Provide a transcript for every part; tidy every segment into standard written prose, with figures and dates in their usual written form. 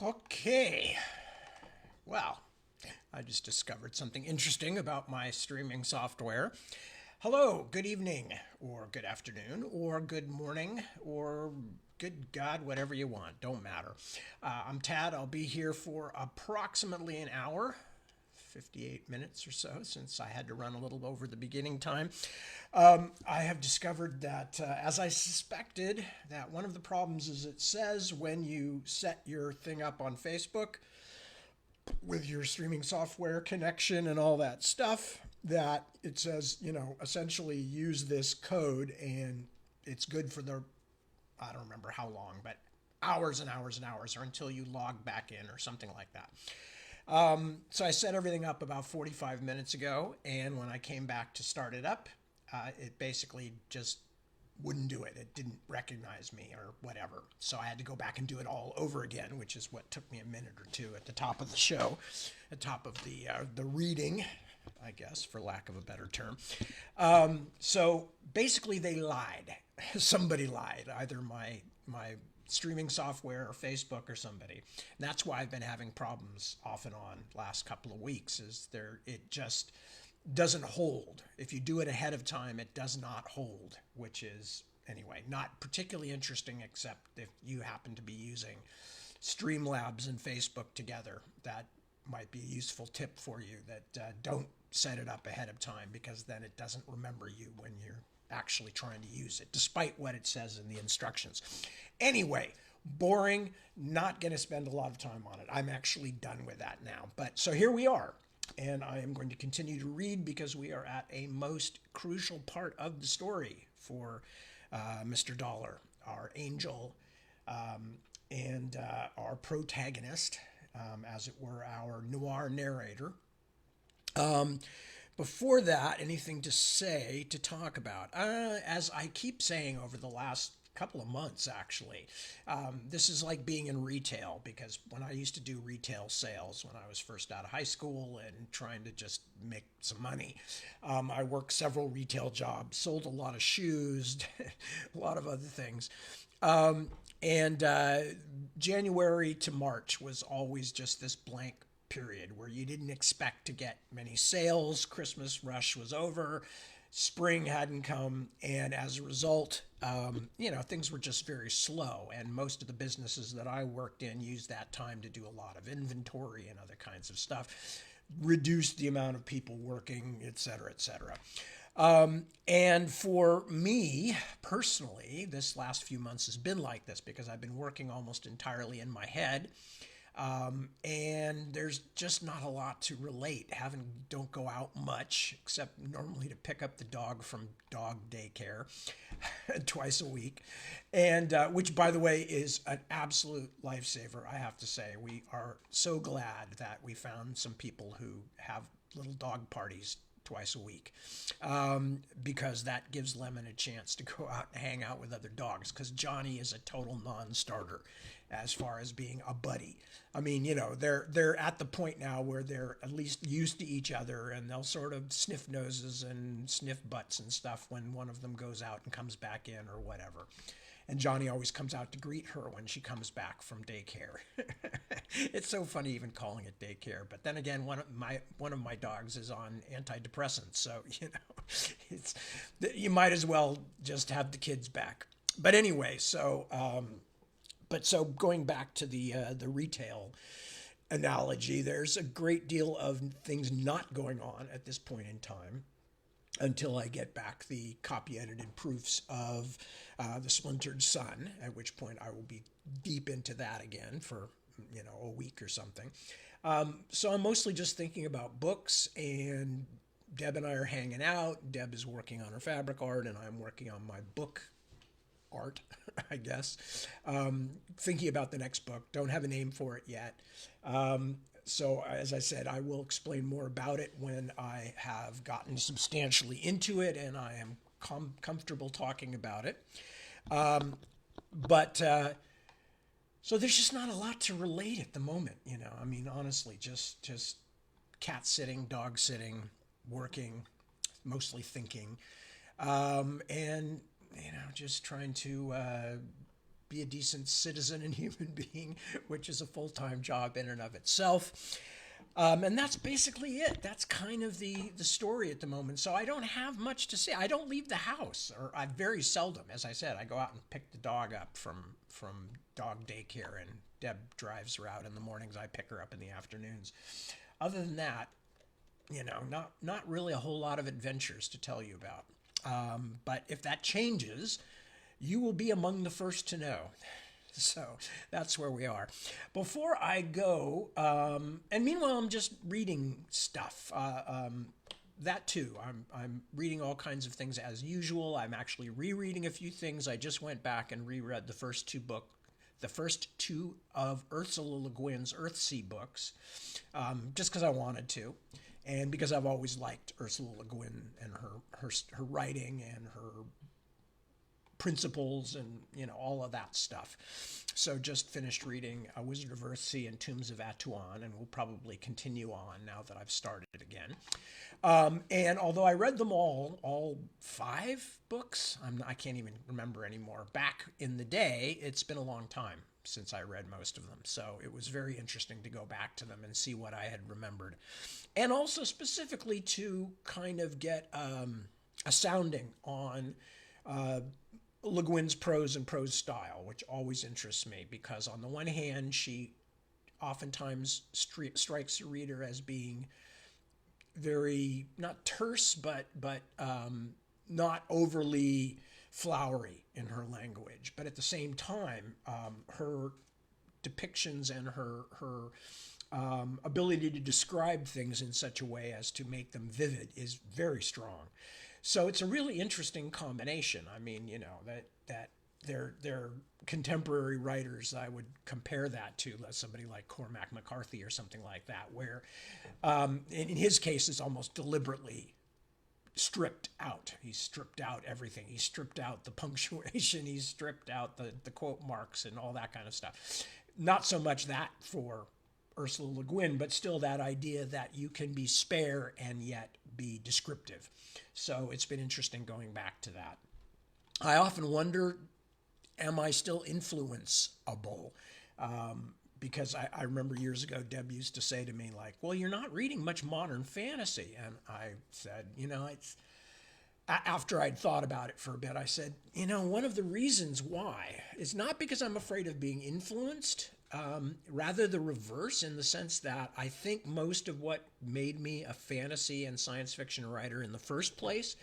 Okay. Well, I just discovered something interesting about my streaming software. Hello, good evening, or good afternoon, or good morning, or good God, whatever you want. Don't matter. I'm Tad. I'll be here for approximately an hour. 58 minutes or so since I had to run a little over the beginning time. I have discovered that, as I suspected, that one of the problems is it says when you set your thing up on Facebook with your streaming software connection and all that stuff, that it says, essentially use this code and it's good for the, I don't remember how long, but hours and hours and hours or until you log back in or something like that. So I set everything up about 45 minutes ago, and when I came back to start it up, it basically just wouldn't do it. It didn't recognize me or whatever. So I had to go back and do it all over again, which is what took me a minute or two at the top of the show, at the top of the reading, I guess, for lack of a better term. So basically, they lied. Somebody lied, either my streaming software or Facebook or somebody. And that's why I've been having problems off and on last couple of weeks. It just doesn't hold. If you do it ahead of time, it does not hold, which is anyway not particularly interesting, except if you happen to be using Streamlabs and Facebook together. That might be a useful tip for you, that don't set it up ahead of time, because then it doesn't remember you when you're actually trying to use it, despite what it says in the instructions. Anyway, boring, not going to spend a lot of time on it. I'm actually done with that now. But so here we are, and I am going to continue to read because we are at a most crucial part of the story for Mr. Dollar, our angel, and our protagonist, as it were, our noir narrator. Before that, anything to talk about? As I keep saying over the last couple of months, actually, this is like being in retail, because when I used to do retail sales, when I was first out of high school and trying to just make some money, I worked several retail jobs, sold a lot of shoes, a lot of other things. And January to March was always just this blank period where you didn't expect to get many sales. Christmas rush was over, spring hadn't come, and as a result, things were just very slow. And most of the businesses that I worked in used that time to do a lot of inventory and other kinds of stuff, reduce the amount of people working, et cetera, et cetera. And for me personally, this last few months has been like this because I've been working almost entirely in my head. And there's just not a lot to relate. Don't go out much, except normally to pick up the dog from dog daycare twice a week, and which, by the way, is an absolute lifesaver. I have to say, we are so glad that we found some people who have little dog parties twice a week, because that gives Lemon a chance to go out and hang out with other dogs, because Johnny is a total non-starter as far as being a buddy. I mean, they're at the point now where they're at least used to each other, and they'll sort of sniff noses and sniff butts and stuff when one of them goes out and comes back in or whatever. And Johnny always comes out to greet her when she comes back from daycare. It's so funny even calling it daycare. But then again, one of my dogs is on antidepressants, so it's you might as well just have the kids back. But anyway, so going back to the retail analogy, there's a great deal of things not going on at this point in time, until I get back the copy edited proofs of The Splintered Sun, at which point I will be deep into that again for a week or something. So I'm mostly just thinking about books, and Deb and I are hanging out. Deb is working on her fabric art, and I'm working on my book art, I guess. Thinking about the next book. Don't have a name for it yet. So as I said, I will explain more about it when I have gotten substantially into it and I am comfortable talking about it. But so there's just not a lot to relate at the moment. I mean, honestly, just cat sitting, dog sitting, working, mostly thinking, and just trying to be a decent citizen and human being, which is a full-time job in and of itself. And that's basically it. That's kind of the story at the moment. So I don't have much to say. I don't leave the house, or I very seldom. As I said, I go out and pick the dog up from dog daycare, and Deb drives her out in the mornings. I pick her up in the afternoons. Other than that, not really a whole lot of adventures to tell you about. But if that changes, you will be among the first to know. So that's where we are. Before I go, and meanwhile, I'm just reading stuff. That too, I'm reading all kinds of things as usual. I'm actually rereading a few things. I just went back and reread the first two of Ursula Le Guin's Earthsea books, just because I wanted to, and because I've always liked Ursula Le Guin and her writing and her principles and all of that stuff. So just finished reading A Wizard of Earthsea and Tombs of Atuan, and we'll probably continue on now that I've started again. And although I read them all 5 books, I can't even remember anymore. Back in the day, it's been a long time since I read most of them. So it was very interesting to go back to them and see what I had remembered. And also specifically to kind of get a sounding on Le Guin's prose and prose style, which always interests me, because on the one hand, she oftentimes strikes the reader as being very, not terse, but not overly flowery in her language. But at the same time, her depictions and her ability to describe things in such a way as to make them vivid is very strong. So it's a really interesting combination. I mean, that they're contemporary writers. I would compare that to somebody like Cormac McCarthy or something like that, where in his case it's almost deliberately stripped out. He's stripped out everything. He's stripped out the punctuation. He's stripped out the quote marks and all that kind of stuff. Not so much that for Ursula Le Guin, but still that idea that you can be spare and yet be descriptive. So it's been interesting going back to that. I often wonder, am I still influenceable? Because I remember years ago, Deb used to say to me, like, well, you're not reading much modern fantasy. And I said, it's after I'd thought about it for a bit, I said, one of the reasons why is not because I'm afraid of being influenced, rather the reverse, in the sense that I think most of what made me a fantasy and science fiction writer in the first place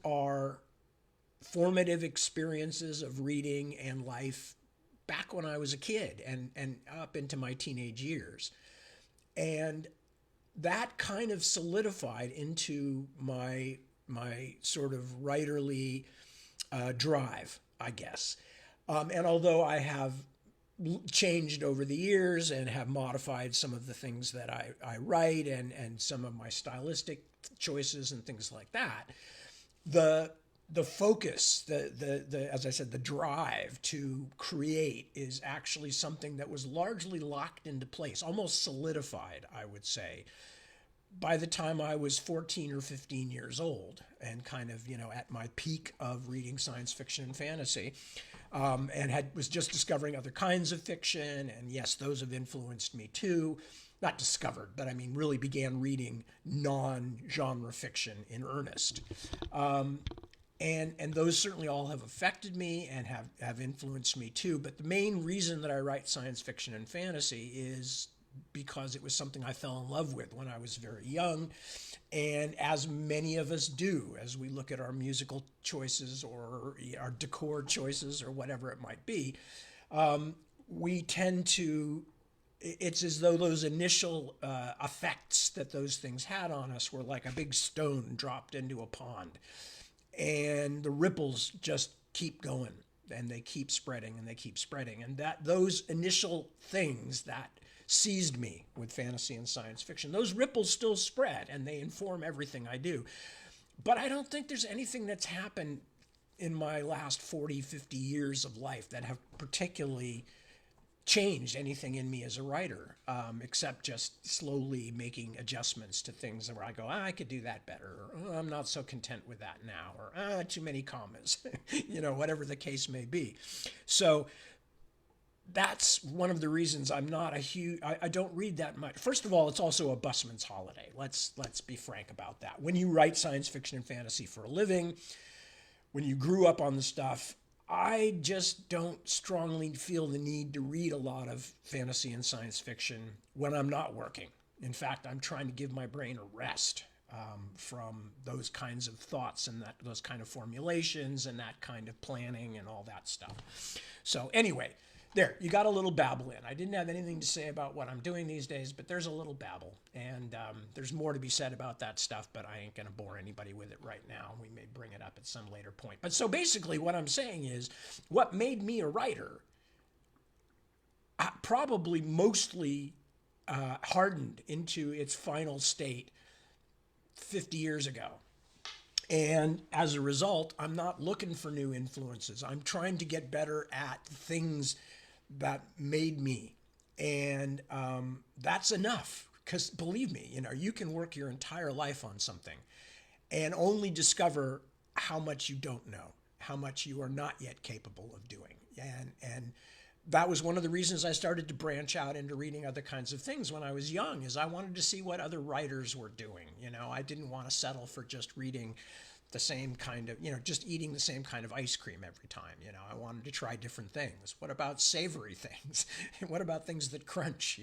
are formative experiences of reading and life back when I was a kid and up into my teenage years. And that kind of solidified into my sort of writerly drive, I guess. And although I have changed over the years and have modified some of the things that I write and some of my stylistic choices and things like that, the focus, the as I said, the drive to create is actually something that was largely locked into place, almost solidified, I would say, by the time I was 14 or 15 years old, and kind of, at my peak of reading science fiction and fantasy, and was just discovering other kinds of fiction. And yes, those have influenced me too. Not discovered, but I mean, really began reading non-genre fiction in earnest. And those certainly all have affected me and have influenced me too. But the main reason that I write science fiction and fantasy is because it was something I fell in love with when I was very young. And as many of us do, as we look at our musical choices or our decor choices or whatever it might be, we tend to, it's as though those initial effects that those things had on us were like a big stone dropped into a pond. And the ripples just keep going, and they keep spreading, and they keep spreading. And that those initial things that seized me with fantasy and science fiction, those ripples still spread, and they inform everything I do. But I don't think there's anything that's happened in my last 40, 50 years of life that have particularly changed anything in me as a writer, except just slowly making adjustments to things where I go, I could do that better, or I'm not so content with that now, or too many commas, whatever the case may be. So that's one of the reasons I'm not a huge. I don't read that much. First of all, it's also a busman's holiday. Let's be frank about that. When you write science fiction and fantasy for a living, when you grew up on the stuff, I just don't strongly feel the need to read a lot of fantasy and science fiction when I'm not working. In fact, I'm trying to give my brain a rest from those kinds of thoughts and those kind of formulations and that kind of planning and all that stuff. So anyway, there, you got a little babble in. I didn't have anything to say about what I'm doing these days, but there's a little babble. And there's more to be said about that stuff, but I ain't going to bore anybody with it right now. We may bring it up at some later point. But so basically what I'm saying is what made me a writer probably mostly hardened into its final state 50 years ago. And as a result, I'm not looking for new influences. I'm trying to get better at things that made me. And that's enough. Because believe me, you can work your entire life on something and only discover how much you don't know, how much you are not yet capable of doing. And that was one of the reasons I started to branch out into reading other kinds of things when I was young, is I wanted to see what other writers were doing. I didn't want to settle for just reading the same kind of, just eating the same kind of ice cream every time. I wanted to try different things. What about savory things? What about things that crunch?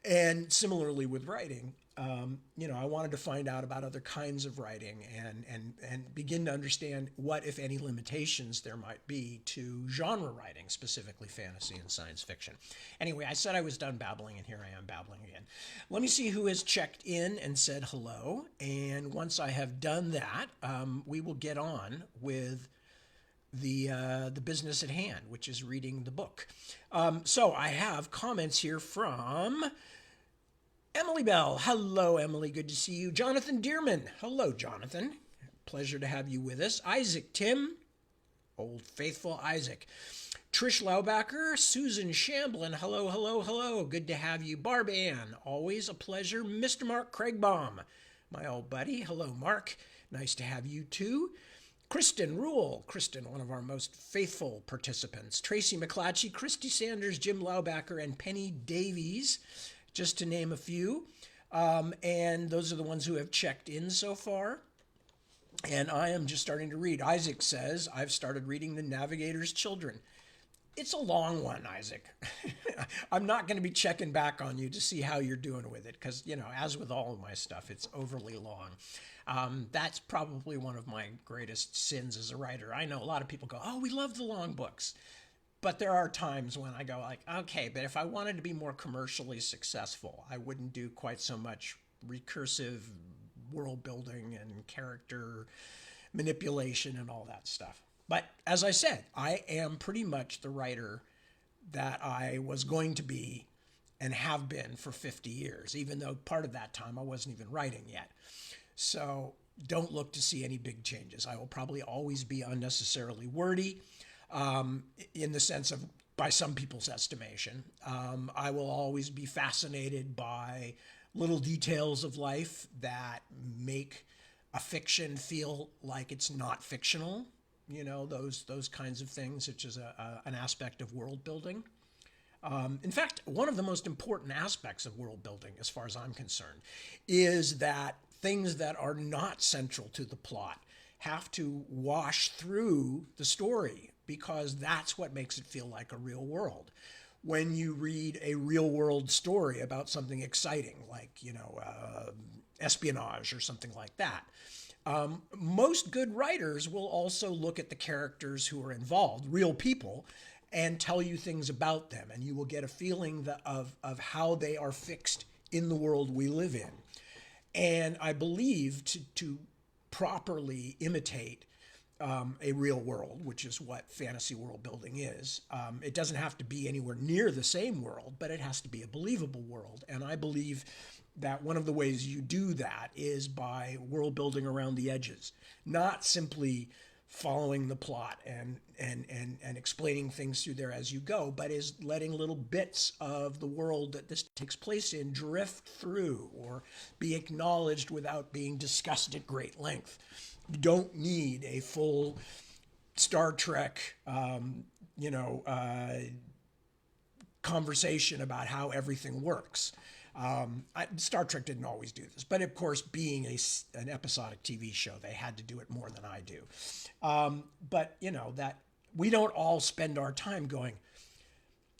And similarly with writing, I wanted to find out about other kinds of writing and begin to understand what, if any, limitations there might be to genre writing, specifically fantasy and science fiction. Anyway, I said I was done babbling, and here I am babbling again. Let me see who has checked in and said hello. And once I have done that, we will get on with the business at hand, which is reading the book. So I have comments here from Emily Bell. Hello, Emily. Good to see you. Jonathan Dearman. Hello, Jonathan. Pleasure to have you with us. Isaac Tim. Old faithful Isaac. Trish Laubacker. Susan Shamblin. Hello, hello, hello. Good to have you. Barb Ann. Always a pleasure. Mr. Mark Craigbaum. My old buddy. Hello, Mark. Nice to have you too. Kristen Rule. Kristen, one of our most faithful participants. Tracy McClatchy. Christy Sanders. Jim Laubacker. And Penny Davies, just to name a few. And those are the ones who have checked in so far. And I am just starting to read. Isaac says, I've started reading The Navigator's Children. It's a long one, Isaac. I'm not going to be checking back on you to see how you're doing with it because, as with all of my stuff, it's overly long. That's probably one of my greatest sins as a writer. I know a lot of people go, oh, we love the long books. But there are times when I go like, okay, but if I wanted to be more commercially successful, I wouldn't do quite so much recursive world building and character manipulation and all that stuff. But as I said, I am pretty much the writer that I was going to be and have been for 50 years, even though part of that time I wasn't even writing yet. So don't look to see any big changes. I will probably always be unnecessarily wordy. In the sense of, by some people's estimation, I will always be fascinated by little details of life that make a fiction feel like it's not fictional. Those kinds of things, which is an aspect of world building. In fact, one of the most important aspects of world building, as far as I'm concerned, is that things that are not central to the plot have to wash through the story, because that's what makes it feel like a real world. When you read a real world story about something exciting, like, espionage or something like that, most good writers will also look at the characters who are involved, real people, and tell you things about them. And you will get a feeling of how they are fixed in the world we live in. And I believe to properly imitate a real world, which is what fantasy world building is. It doesn't have to be anywhere near the same world, but it has to be a believable world. And I believe that one of the ways you do that is by world building around the edges, not simply following the plot and explaining things through there as you go, but is letting little bits of the world that this takes place in drift through or be acknowledged without being discussed at great length. You don't need a full Star Trek, conversation about how everything works. Star Trek didn't always do this, but of course, being an episodic TV show, they had to do it more than I do. But that we don't all spend our time going,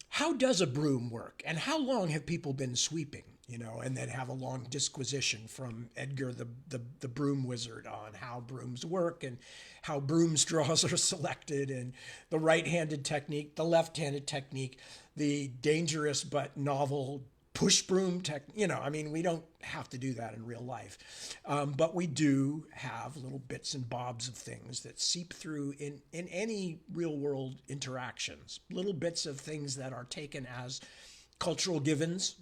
how does a broom work? And how long have people been sweeping? And then have a long disquisition from Edgar, the broom wizard, on how brooms work and how broom straws are selected, and the right-handed technique, the left-handed technique, the dangerous but novel push broom we don't have to do that in real life. But we do have little bits and bobs of things that seep through in any real world interactions, little bits of things that are taken as cultural givens.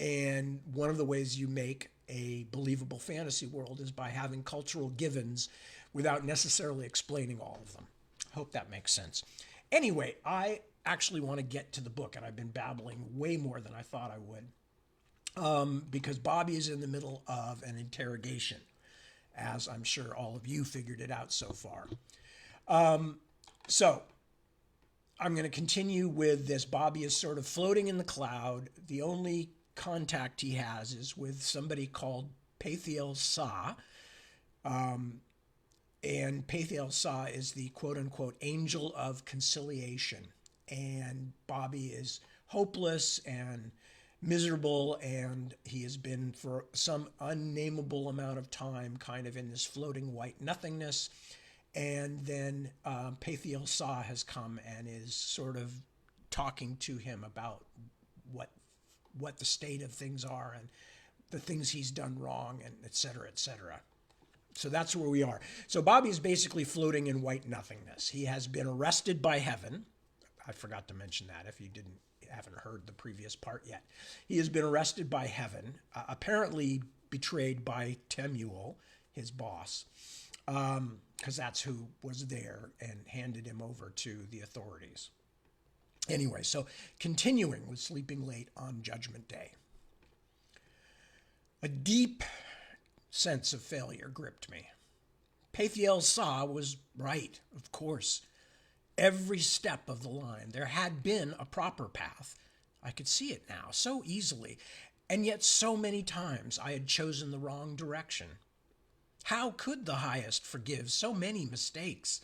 And one of the ways you make a believable fantasy world is by having cultural givens without necessarily explaining all of them. I hope that makes sense. Anyway, I actually want to get to the book, and I've been babbling way more than I thought I would, because Bobby is in the middle of an interrogation, as I'm sure all of you figured it out so far. So I'm going to continue with this. Bobby is sort of floating in the cloud. The only contact he has is with somebody called Pathiel Sa. And Pathiel Sa is the quote-unquote angel of conciliation. And Bobby is hopeless and miserable, and he has been for some unnameable amount of time kind of in this floating white nothingness. And then Pathiel Sa has come and is sort of talking to him about what the state of things are and the things he's done wrong, and et cetera, et cetera. So that's where we are. So Bobby is basically floating in white nothingness. He has been arrested by heaven. I forgot to mention that if you haven't heard the previous part yet. He has been arrested by heaven, apparently betrayed by Temuel, his boss, because that's who was there and handed him over to the authorities. Anyway, so continuing with Sleeping Late on Judgment Day. A deep sense of failure gripped me. Pathiel Sa was right, of course. Every step of the line, there had been a proper path. I could see it now so easily, and yet so many times I had chosen the wrong direction. How could the Highest forgive so many mistakes?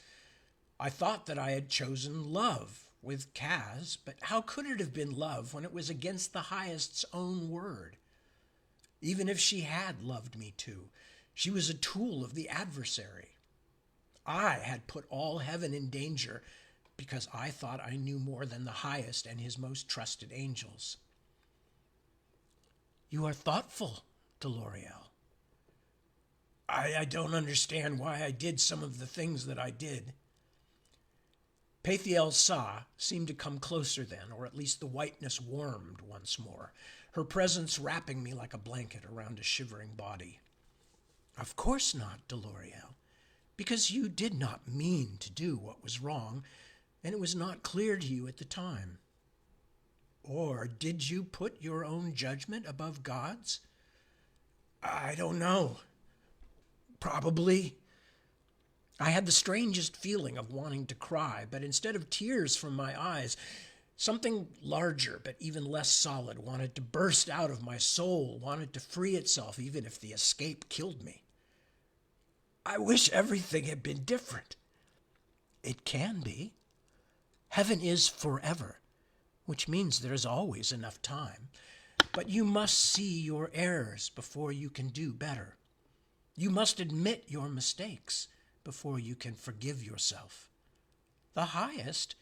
I thought that I had chosen love with Kaz, but how could it have been love when it was against the Highest's own word? Even if she had loved me too, she was a tool of the adversary. I had put all heaven in danger because I thought I knew more than the Highest and his most trusted angels. You are thoughtful, Deloriel. I don't understand why I did some of the things that I did. Pathiel Sa seemed to come closer then, or at least the whiteness warmed once more, her presence wrapping me like a blanket around a shivering body. Of course not, Deloriel, because you did not mean to do what was wrong, and it was not clear to you at the time. Or did you put your own judgment above God's? I don't know. Probably. I had the strangest feeling of wanting to cry, but instead of tears from my eyes, something larger but even less solid wanted to burst out of my soul, wanted to free itself even if the escape killed me. I wish everything had been different. It can be. Heaven is forever, which means there is always enough time. But you must see your errors before you can do better. You must admit your mistakes before you can forgive yourself. The Highest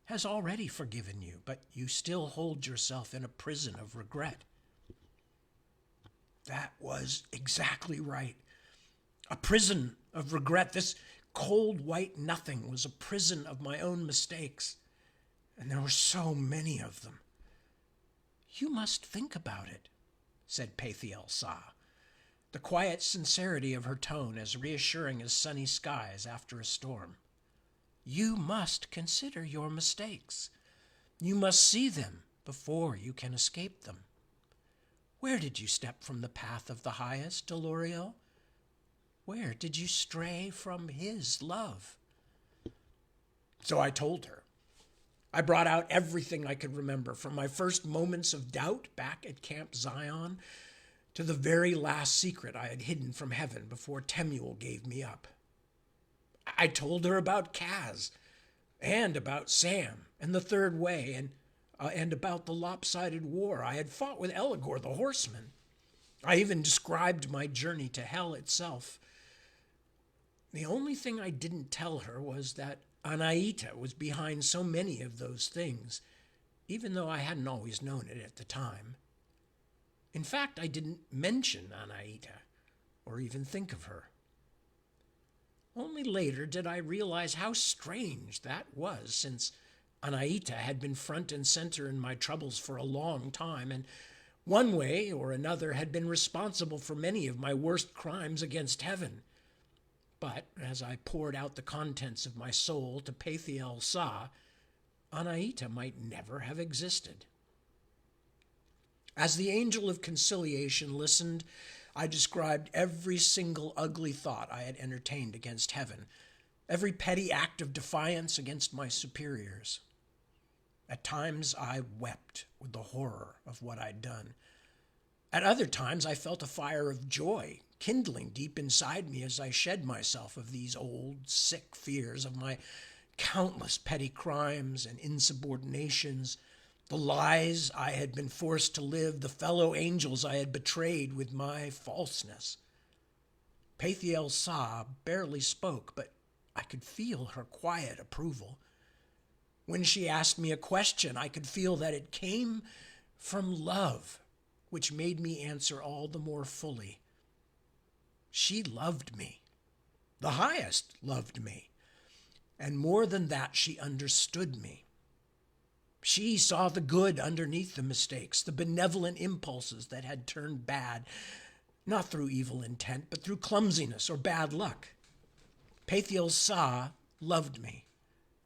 has already forgiven you, but you still hold yourself in a prison of regret. That was exactly right. A prison of regret. This cold white nothing was a prison of my own mistakes, and there were so many of them. You must think about it, said Pathiel Sa, the quiet sincerity of her tone as reassuring as sunny skies after a storm. You must consider your mistakes. You must see them before you can escape them. Where did you step from the path of the Highest, Deloriel? Where did you stray from his love? So I told her. I brought out everything I could remember, from my first moments of doubt back at Camp Zion to the very last secret I had hidden from heaven before Temuel gave me up. I told her about Kaz, and about Sam and the Third Way, and about the lopsided war I had fought with Eligor the horseman. I even described my journey to hell itself. The only thing I didn't tell her was that Anaita was behind so many of those things, even though I hadn't always known it at the time. In fact, I didn't mention Anaita, or even think of her. Only later did I realize how strange that was, since Anaita had been front and center in my troubles for a long time, and one way or another had been responsible for many of my worst crimes against heaven. But as I poured out the contents of my soul to Pathiel Sa, Anaita might never have existed. As the angel of conciliation listened, I described every single ugly thought I had entertained against heaven, every petty act of defiance against my superiors. At times I wept with the horror of what I'd done. At other times I felt a fire of joy kindling deep inside me as I shed myself of these old, sick fears of my countless petty crimes and insubordinations, the lies I had been forced to live, the fellow angels I had betrayed with my falseness. Pathiel Sa barely spoke, but I could feel her quiet approval. When she asked me a question, I could feel that it came from love, which made me answer all the more fully. She loved me. The highest loved me. And more than that, she understood me. She saw the good underneath the mistakes, the benevolent impulses that had turned bad, not through evil intent, but through clumsiness or bad luck. Pathiel Sa loved me.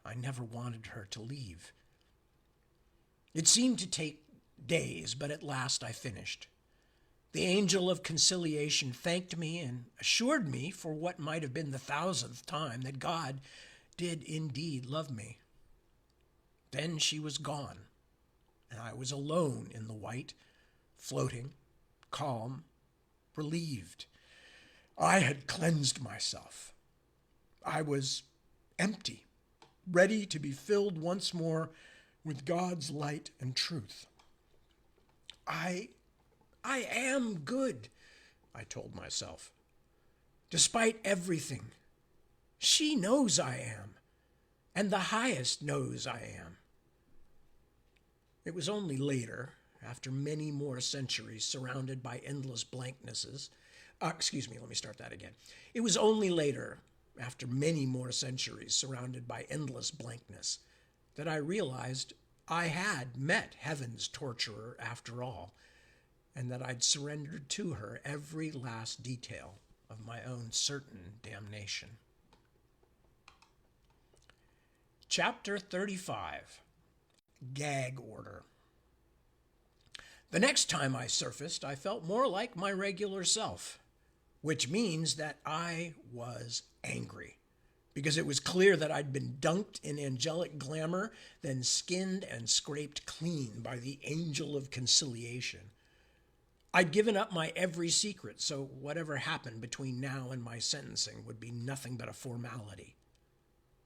I never wanted her to leave. It seemed to take days, but at last I finished. The angel of conciliation thanked me and assured me for what might have been the 1,000th time that God did indeed love me. Then she was gone, and I was alone in the white, floating, calm, relieved. I had cleansed myself. I was empty, ready to be filled once more with God's light and truth. I am good, I told myself. Despite everything, she knows I am, and the highest knows I am. It was only later, after many more centuries surrounded by endless blanknesses. It was only later, after many more centuries surrounded by endless blankness, that I realized I had met heaven's torturer after all, and that I'd surrendered to her every last detail of my own certain damnation. Chapter 35. Gag Order. The next time I surfaced, I felt more like my regular self, which means that I was angry, because it was clear that I'd been dunked in angelic glamour, then skinned and scraped clean by the angel of conciliation. I'd given up my every secret, so whatever happened between now and my sentencing would be nothing but a formality.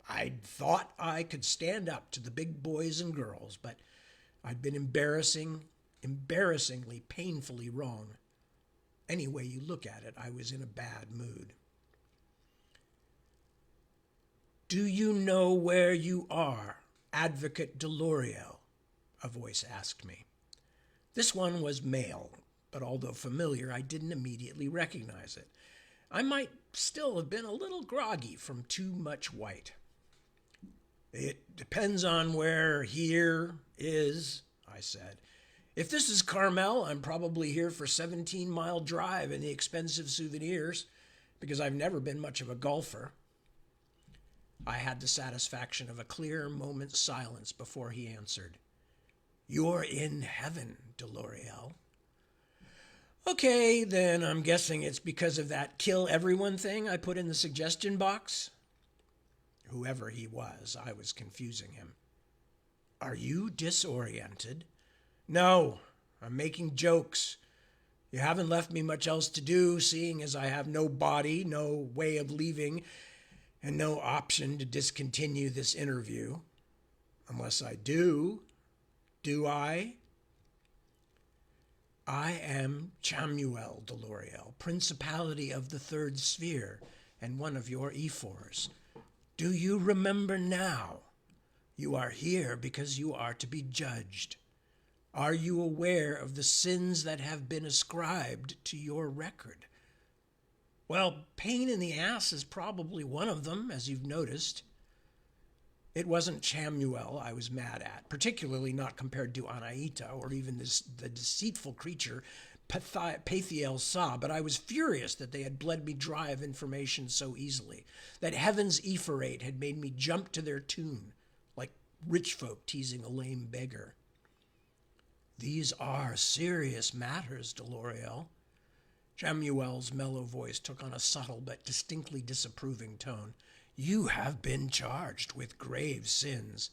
I'd thought I could stand up to the big boys and girls, but I'd been embarrassingly, painfully wrong. Any way you look at it, I was in a bad mood. "Do you know where you are, Advocate Delorio?" a voice asked me. This one was male, but although familiar, I didn't immediately recognize it. I might still have been a little groggy from too much white. "It depends on where here is," I said. "If this is Carmel, I'm probably here for 17-mile drive and the expensive souvenirs, because I've never been much of a golfer." I had the satisfaction of a clear moment's silence before he answered. "You're in heaven, Delorio." "Okay, then I'm guessing it's because of that kill everyone thing I put in the suggestion box." Whoever he was, I was confusing him. Are you disoriented? No, I'm making jokes. You haven't left me much else to do, seeing as I have no body, no way of leaving, and no option to discontinue this interview. Unless I do I? I am Chamuel Deloriel, Principality of the Third Sphere, and one of your ephors. Do you remember now? You are here because you are to be judged. Are you aware of the sins that have been ascribed to your record? Well, pain in the ass is probably one of them, as you've noticed. It wasn't Chamuel I was mad at, particularly not compared to Anaita or even the deceitful creature Pathiel Sa, but I was furious that they had bled me dry of information so easily, that heaven's ephorate had made me jump to their tune, like rich folk teasing a lame beggar. These are serious matters, Deloriel. Chamuel's mellow voice took on a subtle but distinctly disapproving tone. You have been charged with grave sins.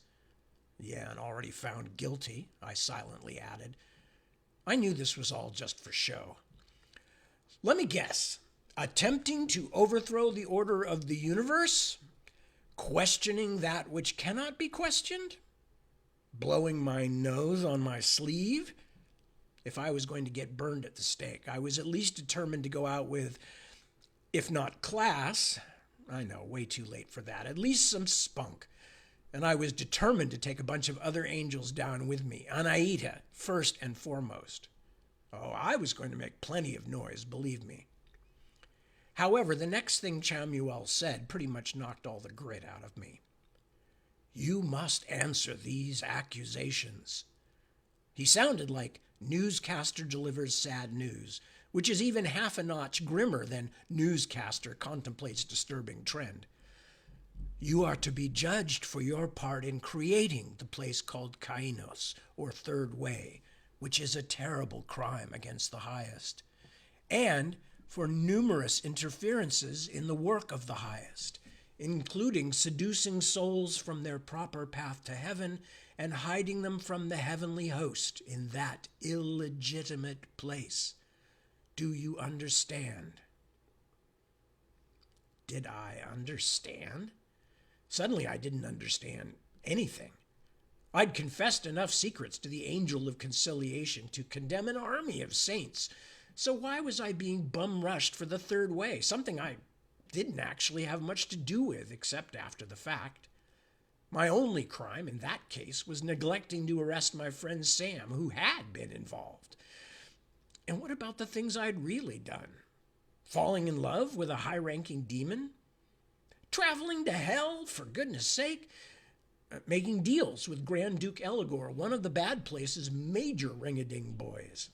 Yeah, and already found guilty, I silently added. I knew this was all just for show. Let me guess. Attempting to overthrow the order of the universe? Questioning that which cannot be questioned? Blowing my nose on my sleeve? If I was going to get burned at the stake, I was at least determined to go out with, if not class, I know, way too late for that, at least some spunk. And I was determined to take a bunch of other angels down with me, Anaita, first and foremost. Oh, I was going to make plenty of noise, believe me. However, the next thing Chamuel said pretty much knocked all the grit out of me. You must answer these accusations. He sounded like newscaster delivers sad news, which is even half a notch grimmer than newscaster contemplates disturbing trend. You are to be judged for your part in creating the place called Kainos, or Third Way, which is a terrible crime against the highest, and for numerous interferences in the work of the highest, including seducing souls from their proper path to heaven and hiding them from the heavenly host in that illegitimate place. Do you understand? Did I understand? Suddenly I didn't understand anything. I'd confessed enough secrets to the angel of conciliation to condemn an army of saints. So why was I being bum-rushed for the third way, something I didn't actually have much to do with except after the fact? My only crime in that case was neglecting to arrest my friend Sam, who had been involved. And what about the things I'd really done? Falling in love with a high-ranking demon? Traveling to hell, for goodness sake? Making deals with Grand Duke Eligor, one of the bad place's major ring-a-ding boys.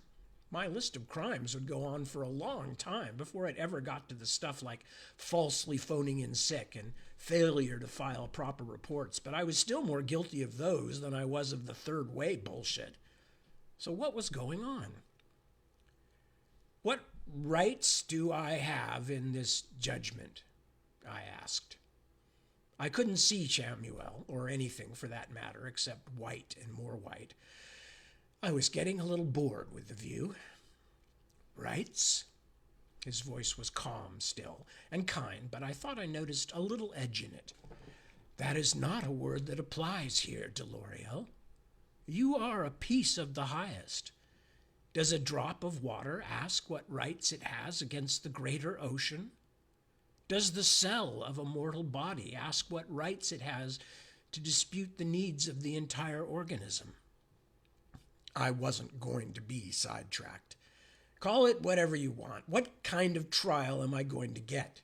My list of crimes would go on for a long time before it ever got to the stuff like falsely phoning in sick and failure to file proper reports, but I was still more guilty of those than I was of the third way bullshit. So what was going on? What rights do I have in this judgment? I asked. I couldn't see Chamuel, or anything for that matter, except white and more white. I was getting a little bored with the view. Rights? His voice was calm still, and kind, but I thought I noticed a little edge in it. That is not a word that applies here, Deloriel. You are a piece of the highest. Does a drop of water ask what rights it has against the greater ocean? Does the cell of a mortal body ask what rights it has to dispute the needs of the entire organism? I wasn't going to be sidetracked. Call it whatever you want. What kind of trial am I going to get?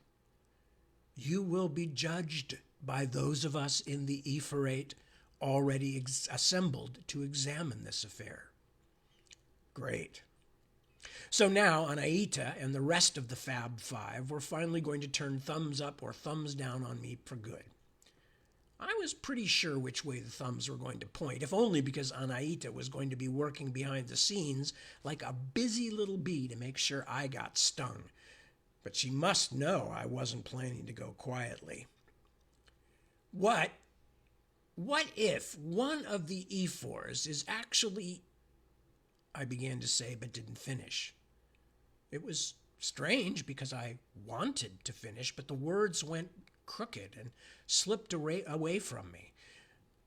You will be judged by those of us in the ephorate already assembled to examine this affair. Great. So now Anaita and the rest of the Fab Five were finally going to turn thumbs up or thumbs down on me for good. I was pretty sure which way the thumbs were going to point, if only because Anaita was going to be working behind the scenes like a busy little bee to make sure I got stung. But she must know I wasn't planning to go quietly. What What if one of the E4s is actually, I began to say, but didn't finish. It was strange because I wanted to finish, but the words went crooked and slipped away from me.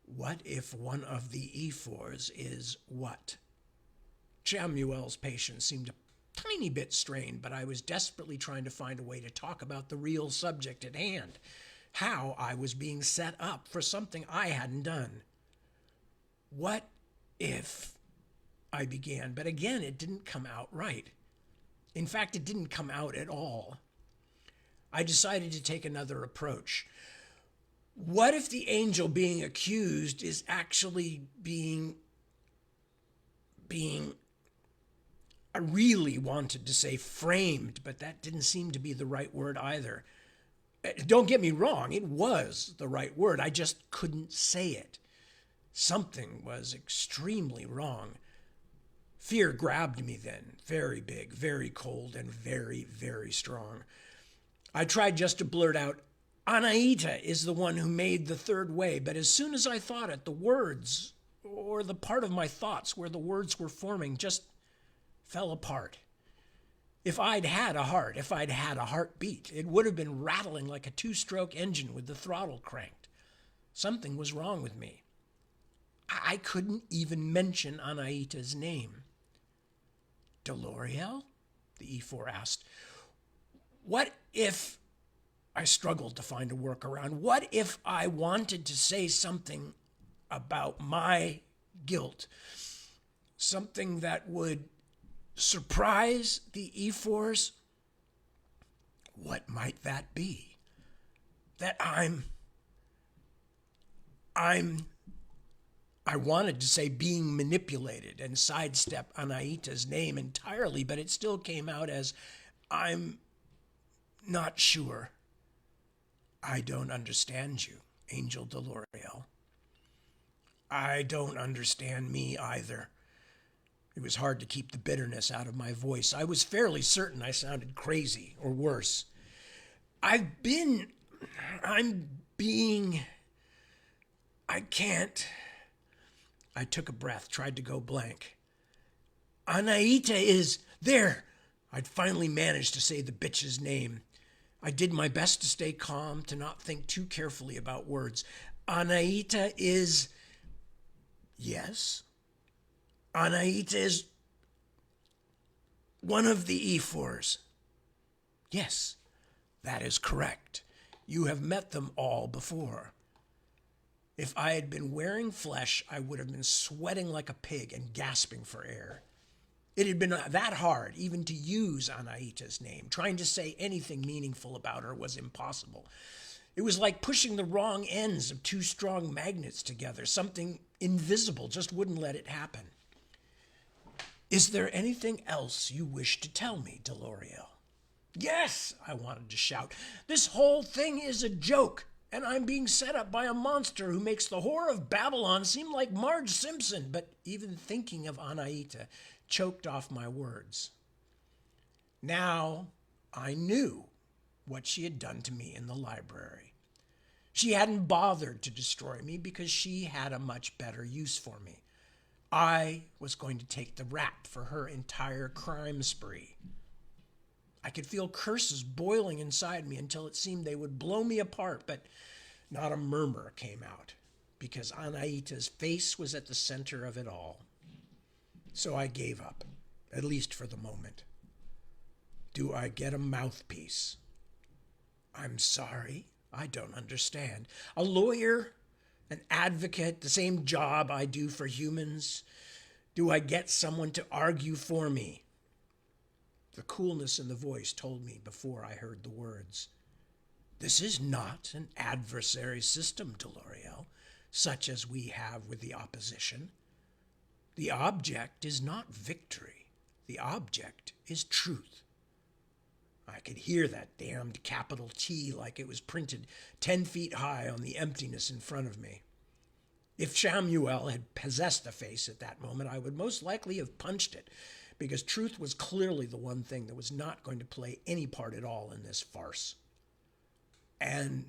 What if one of the E4s is what? Samuel's patience seemed a tiny bit strained, but I was desperately trying to find a way to talk about the real subject at hand. How I was being set up for something I hadn't done. What if I began, but again, it didn't come out right. In fact, it didn't come out at all. I decided to take another approach. What if the angel being accused is actually being I really wanted to say framed, but that didn't seem to be the right word either. Don't get me wrong, it was the right word. I just couldn't say it. Something was extremely wrong. Fear grabbed me then, very big, very cold, and very, very strong. I tried just to blurt out, Anaita is the one who made the third way, but as soon as I thought it, the words, or the part of my thoughts where the words were forming, just fell apart. If I'd had a heart, if I'd had a heartbeat, it would have been rattling like a two-stroke engine with the throttle cranked. Something was wrong with me. I couldn't even mention Anaita's name. Deloriel? The E4 asked. What if... I struggled to find a workaround. What if I wanted to say something about my guilt? Something that would surprise the E4s? What might that be? That I wanted to say being manipulated and sidestep Anaita's name entirely, but it still came out as I'm not sure. I don't understand you, Angel Deloriel. I don't understand me either. It was hard to keep the bitterness out of my voice. I was fairly certain I sounded crazy, or worse. I can't. I took a breath, tried to go blank. Anaita is there. I'd finally managed to say the bitch's name. I did my best to stay calm, to not think too carefully about words. Anaita is... Yes? Anaita is one of the E4s. Yes, that is correct. You have met them all before. If I had been wearing flesh, I would have been sweating like a pig and gasping for air. It had been that hard even to use Anaita's name. Trying to say anything meaningful about her was impossible. It was like pushing the wrong ends of two strong magnets together. Something invisible just wouldn't let it happen. Is there anything else you wish to tell me, Deloriel? Yes, I wanted to shout. This whole thing is a joke, and I'm being set up by a monster who makes the whore of Babylon seem like Marge Simpson. But even thinking of Anaita choked off my words. Now I knew what she had done to me in the library. She hadn't bothered to destroy me because she had a much better use for me. I was going to take the rap for her entire crime spree. I could feel curses boiling inside me until it seemed they would blow me apart, but not a murmur came out because Anaita's face was at the center of it all. So I gave up, at least for the moment. Do I get a mouthpiece? I'm sorry, I don't understand. A lawyer? An advocate? The same job I do for humans? Do I get someone to argue for me? The coolness in the voice told me before I heard the words. This is not an adversary system, Deloriel, such as we have with the opposition. The object is not victory. The object is truth. I could hear that damned capital T like it was printed 10 feet high on the emptiness in front of me. If Samuel had possessed the face at that moment, I would most likely have punched it, because truth was clearly the one thing that was not going to play any part at all in this farce. And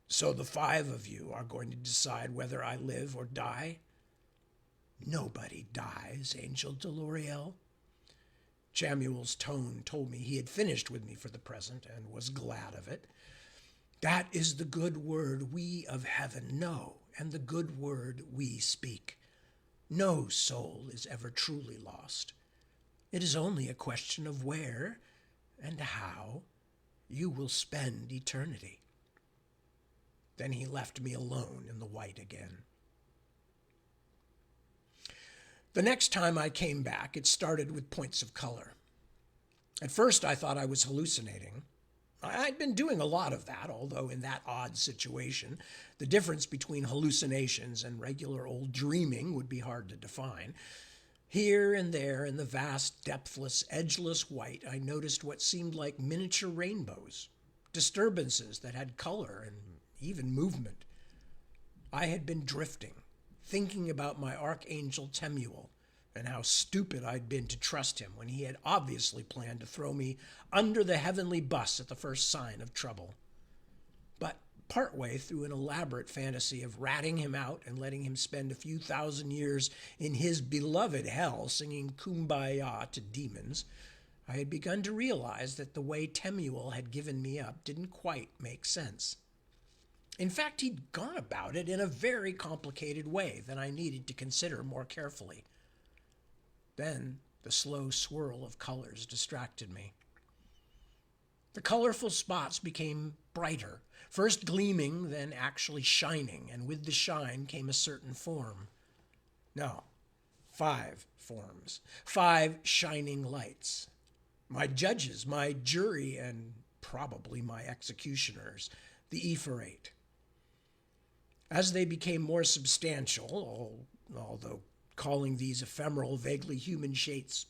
So the 5 of you are going to decide whether I live or die? Nobody dies, Angel Deloriel. Chamuel's tone told me he had finished with me for the present and was glad of it. That is the good word we of heaven know, and the good word we speak. No soul is ever truly lost. It is only a question of where and how you will spend eternity. Then he left me alone in the white again. The next time I came back, it started with points of color. At first, I thought I was hallucinating. I'd been doing a lot of that, although in that odd situation, the difference between hallucinations and regular old dreaming would be hard to define. Here and there in the vast, depthless, edgeless white, I noticed what seemed like miniature rainbows, disturbances that had color and even movement. I had been drifting, thinking about my archangel Temuel and how stupid I'd been to trust him when he had obviously planned to throw me under the heavenly bus at the first sign of trouble. But partway through an elaborate fantasy of ratting him out and letting him spend a few thousand years in his beloved hell singing Kumbaya to demons, I had begun to realize that the way Temuel had given me up didn't quite make sense. In fact, he'd gone about it in a very complicated way that I needed to consider more carefully. Then the slow swirl of colors distracted me. The colorful spots became brighter, first gleaming, then actually shining, and with the shine came a certain form. No, 5 forms, 5 shining lights. My judges, my jury, and probably my executioners, the Epherate. As they became more substantial, although calling these ephemeral, vaguely human shapes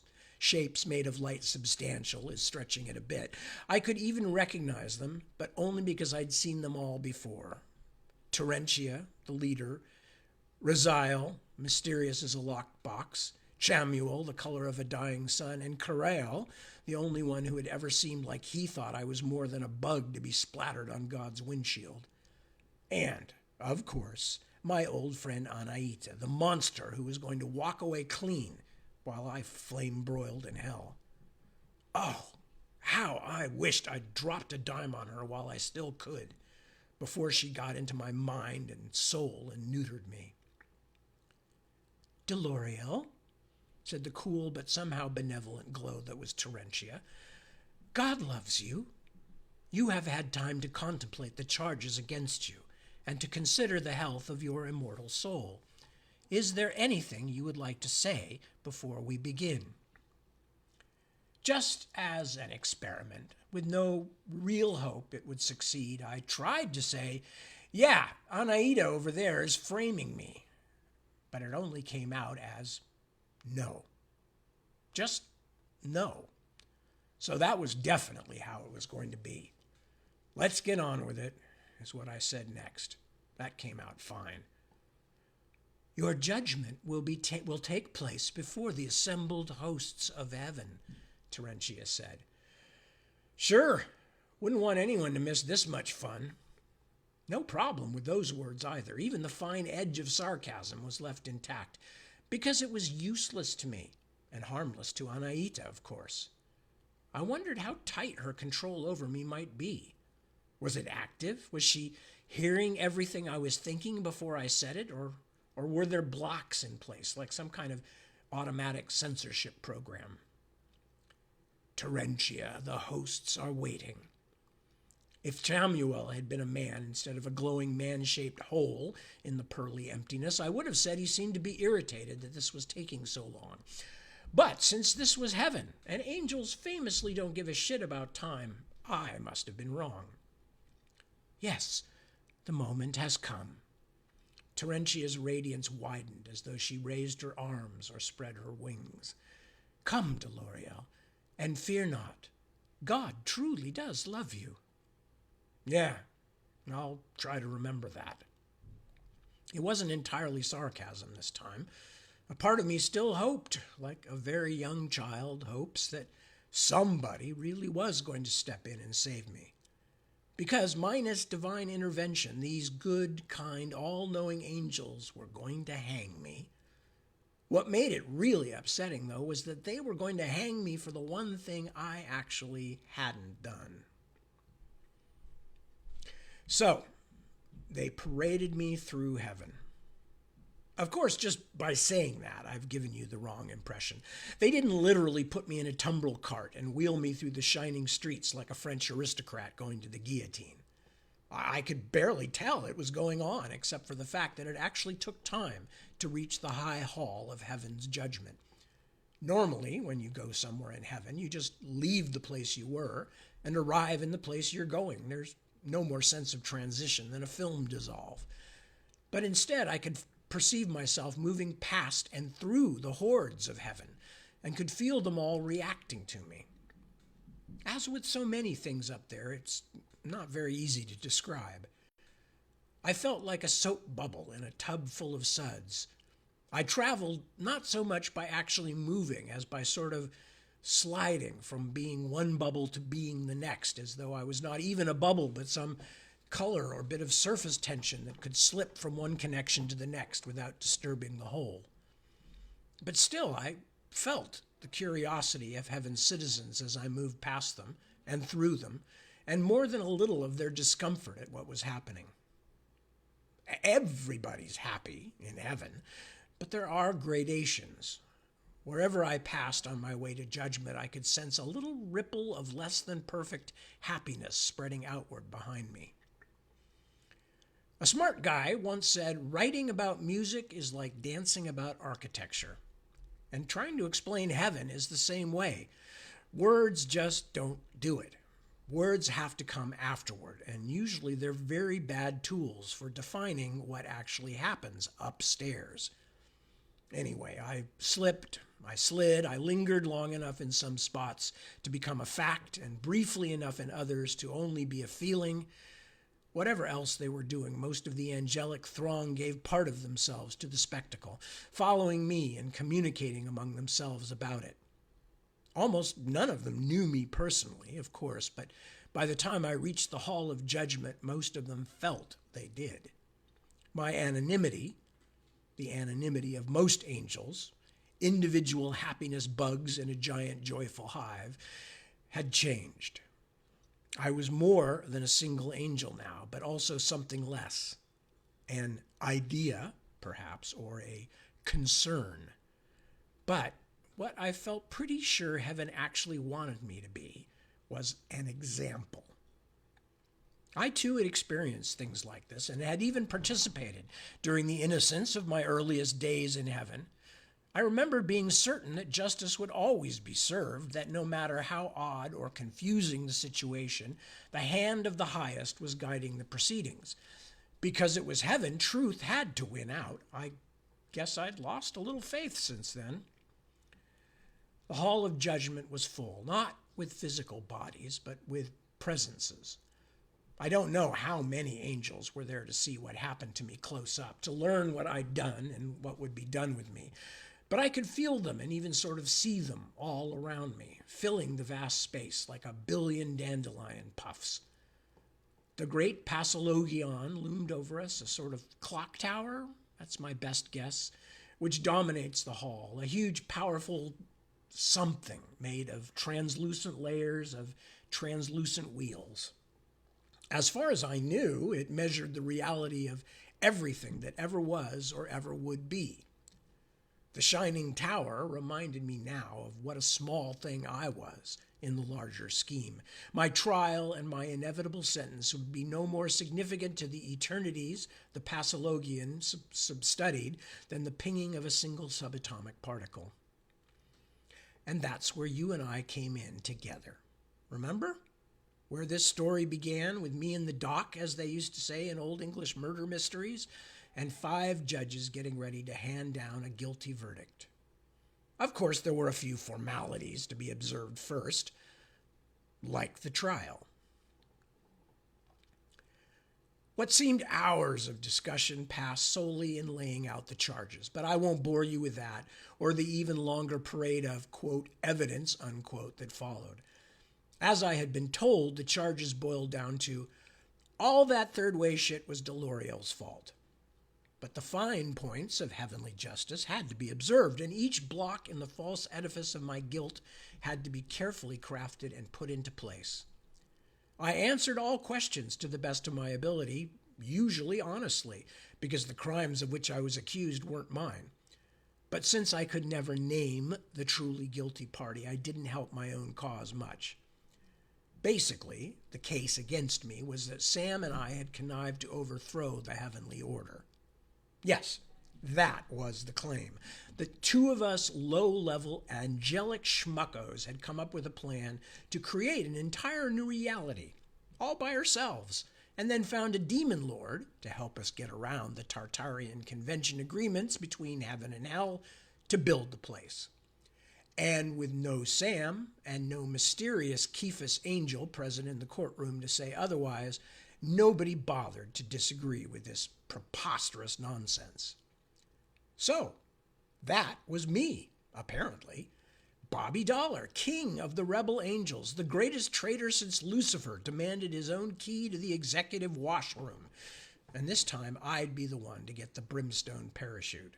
made of light substantial is stretching it a bit, I could even recognize them, but only because I'd seen them all before. Terentia, the leader, Raziel, mysterious as a locked box, Chamuel, the color of a dying sun, and Carael, the only one who had ever seemed like he thought I was more than a bug to be splattered on God's windshield. And, of course, my old friend Anaita, the monster who was going to walk away clean while I flame-broiled in hell. Oh, how I wished I'd dropped a dime on her while I still could, before she got into my mind and soul and neutered me. Deloriel, said the cool but somehow benevolent glow that was Terentia, God loves you. You have had time to contemplate the charges against you and to consider the health of your immortal soul. Is there anything you would like to say before we begin? Just as an experiment, with no real hope it would succeed, I tried to say, yeah, Anaita over there is framing me. But it only came out as no. Just no. So that was definitely how it was going to be. Let's get on with it, is what I said next. That came out fine. Your judgment will take place before the assembled hosts of heaven, Terentia said. Sure, wouldn't want anyone to miss this much fun. No problem with those words either. Even the fine edge of sarcasm was left intact, because it was useless to me, and harmless to Anaita, of course. I wondered how tight her control over me might be. Was it active? Was she hearing everything I was thinking before I said it, or were there blocks in place, like some kind of automatic censorship program? Terentia, the hosts are waiting. If Chamuel had been a man instead of a glowing man-shaped hole in the pearly emptiness, I would have said he seemed to be irritated that this was taking so long. But since this was heaven, and angels famously don't give a shit about time, I must have been wrong. Yes, the moment has come. Terentia's radiance widened as though she raised her arms or spread her wings. Come, Deloriel, and fear not. God truly does love you. Yeah, I'll try to remember that. It wasn't entirely sarcasm this time. A part of me still hoped, like a very young child hopes, that somebody really was going to step in and save me. Because minus divine intervention, these good, kind, all-knowing angels were going to hang me. What made it really upsetting, though, was that they were going to hang me for the one thing I actually hadn't done. So, they paraded me through heaven. Of course, just by saying that, I've given you the wrong impression. They didn't literally put me in a tumbrel cart and wheel me through the shining streets like a French aristocrat going to the guillotine. I could barely tell it was going on, except for the fact that it actually took time to reach the high hall of heaven's judgment. Normally, when you go somewhere in heaven, you just leave the place you were and arrive in the place you're going. There's no more sense of transition than a film dissolve. But instead, I could perceive myself moving past and through the hordes of heaven and could feel them all reacting to me. As with so many things up there, it's not very easy to describe. I felt like a soap bubble in a tub full of suds. I traveled not so much by actually moving as by sort of sliding from being one bubble to being the next, as though I was not even a bubble but some color or bit of surface tension that could slip from one connection to the next without disturbing the whole. But still, I felt the curiosity of heaven's citizens as I moved past them and through them, and more than a little of their discomfort at what was happening. Everybody's happy in heaven, but there are gradations. Wherever I passed on my way to judgment, I could sense a little ripple of less than perfect happiness spreading outward behind me. A smart guy once said, writing about music is like dancing about architecture. And trying to explain heaven is the same way. Words just don't do it. Words have to come afterward, and usually they're very bad tools for defining what actually happens upstairs. Anyway, I slipped, I slid, I lingered long enough in some spots to become a fact, and briefly enough in others to only be a feeling. Whatever else they were doing, most of the angelic throng gave part of themselves to the spectacle, following me and communicating among themselves about it. Almost none of them knew me personally, of course, but by the time I reached the hall of judgment, most of them felt they did. My anonymity, the anonymity of most angels, individual happiness bugs in a giant joyful hive, had changed. I was more than a single angel now, but also something less. An idea, perhaps, or a concern. But what I felt pretty sure heaven actually wanted me to be was an example. I too had experienced things like this and had even participated during the innocence of my earliest days in heaven. I remember being certain that justice would always be served, that no matter how odd or confusing the situation, the hand of the highest was guiding the proceedings. Because it was heaven, truth had to win out. I guess I'd lost a little faith since then. The hall of judgment was full, not with physical bodies, but with presences. I don't know how many angels were there to see what happened to me close up, to learn what I'd done and what would be done with me. But I could feel them and even sort of see them all around me, filling the vast space like a billion dandelion puffs. The great Pasologion loomed over us, a sort of clock tower, that's my best guess, which dominates the hall, a huge, powerful something made of translucent layers of translucent wheels. As far as I knew, it measured the reality of everything that ever was or ever would be. The shining tower reminded me now of what a small thing I was in the larger scheme. My trial and my inevitable sentence would be no more significant to the eternities the Pasologian studied than the pinging of a single subatomic particle. And that's where you and I came in together. Remember? Where this story began with me in the dock, as they used to say in Old English murder mysteries, and 5 judges getting ready to hand down a guilty verdict. Of course, there were a few formalities to be observed first, like the trial. What seemed hours of discussion passed solely in laying out the charges, but I won't bore you with that or the even longer parade of, quote, evidence, unquote, that followed. As I had been told, the charges boiled down to All that third way shit was Delorio's fault. But the fine points of heavenly justice had to be observed, and each block in the false edifice of my guilt had to be carefully crafted and put into place. I answered all questions to the best of my ability, usually honestly, because the crimes of which I was accused weren't mine. But since I could never name the truly guilty party, I didn't help my own cause much. Basically, the case against me was that Sam and I had connived to overthrow the heavenly order. Yes, that was the claim. The two of us low-level angelic schmuckos had come up with a plan to create an entire new reality, all by ourselves, and then found a demon lord to help us get around the Tartarian convention agreements between heaven and hell to build the place. And with no Sam and no mysterious Kephas angel present in the courtroom to say otherwise, nobody bothered to disagree with this preposterous nonsense. So, that was me, apparently. Bobby Dollar, king of the rebel angels, the greatest traitor since Lucifer demanded his own key to the executive washroom. And this time I'd be the one to get the brimstone parachute.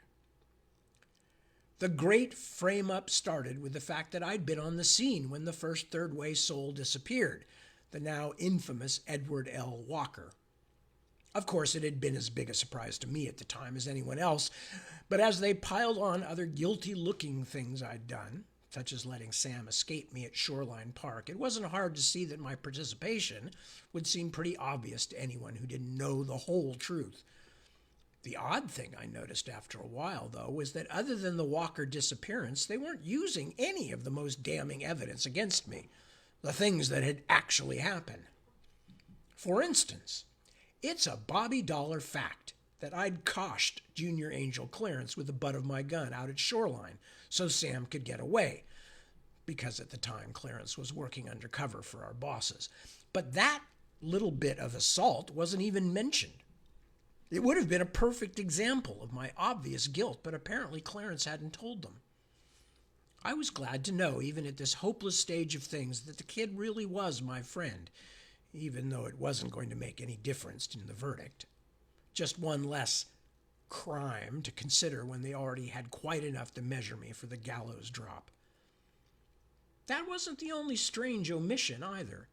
The great frame-up started with the fact that I'd been on the scene when the first third-way soul disappeared, the now infamous Edward L. Walker. Of course, it had been as big a surprise to me at the time as anyone else, but as they piled on other guilty-looking things I'd done, such as letting Sam escape me at Shoreline Park, it wasn't hard to see that my participation would seem pretty obvious to anyone who didn't know the whole truth. The odd thing I noticed after a while, though, was that other than the Walker disappearance, they weren't using any of the most damning evidence against me, the things that had actually happened. For instance, it's a Bobby Dollar fact that I'd coshed Junior Angel Clarence with the butt of my gun out at Shoreline so Sam could get away, because at the time Clarence was working undercover for our bosses. But that little bit of assault wasn't even mentioned. It would have been a perfect example of my obvious guilt, but apparently Clarence hadn't told them. I was glad to know, even at this hopeless stage of things, that the kid really was my friend, even though it wasn't going to make any difference in the verdict. Just one less crime to consider when they already had quite enough to measure me for the gallows drop. That wasn't the only strange omission either.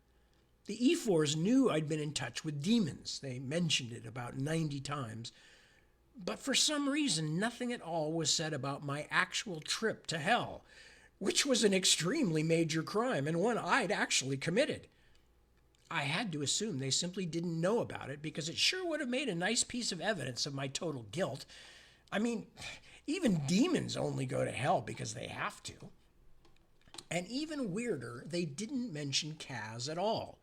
The E4s knew I'd been in touch with demons. They mentioned it about 90 times. But for some reason, nothing at all was said about my actual trip to hell, which was an extremely major crime and one I'd actually committed. I had to assume they simply didn't know about it because it sure would have made a nice piece of evidence of my total guilt. I mean, even demons only go to hell because they have to. And even weirder, they didn't mention Kaz at all.